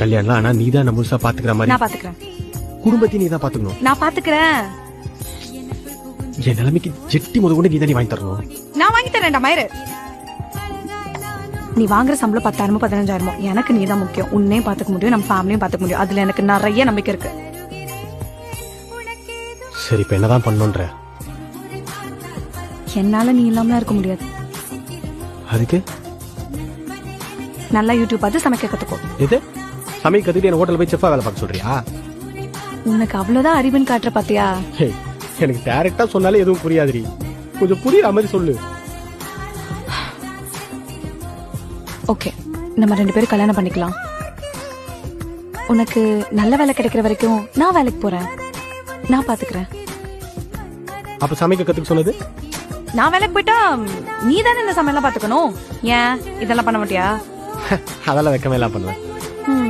கல்யாணம் ஆனா நீ தான் முழுசா பாத்துக்கிற மாதிரி. நான் பாத்துக்கிறேன். குடும்பத்தையும் நீ தான் பாத்துக்கணும். நான் பாத்துக்கிறேன். என் நிலைமைக்கு ஜெட்டி முத கொண்டு நீ தான் வாங்கி தரணும். நான் வாங்கி தரேன்டா மயிறு. நீ வாங்குற சம்பளம் 10,000 15,000 எனக்கு நீ தான் முக்கியம். உன்னையும் பாத்துக்க முடியும், நம்ம ஃபேமிலியும் பாத்துக்க முடியும். அதுல எனக்கு நிறைய நம்பிக்கை இருக்கு. சரி இப்ப என்னதான் பண்ணுன்ற? என்னால நீ இல்லாமலாம் இருக்க முடியாது. அதுக்கு நல்லா யூடியூப் பார்த்து சமைக்க கத்துக்கோ. எது சமைக்க கத்துட்டு என்ன ஹோட்டல் போய் செஃப்பா வேலை பார்க்க சொல்றியா? உனக்கு அவ்வளவுதான் அறிவுன்னு காட்டுற பாத்தியா? எனக்கு டைரக்டா சொன்னாலே எதுவும் புரியாதுரி. கொஞ்சம் புரியுற மாதிரி சொல்லு. ஓகே, நம்ம 2 பேரும் கல்யாணம் பண்ணிக்கலாம். உனக்கு நல்ல வேலை கிடைக்கிற வரைக்கும் நான் வேலைக்கு போறேன். நான் பாத்துக்கிறேன். அப்ப சமைக்க கத்துக்க சொன்னது? நான் வேலைக்கு போயிட்டா நீ தானே இந்த சமையல்லாம் பாத்துக்கணும். ஏன் இதெல்லாம் பண்ண மாட்டியா? அதெல்லாம் வைக்கமே எல்லாம் பண்ணுவேன்.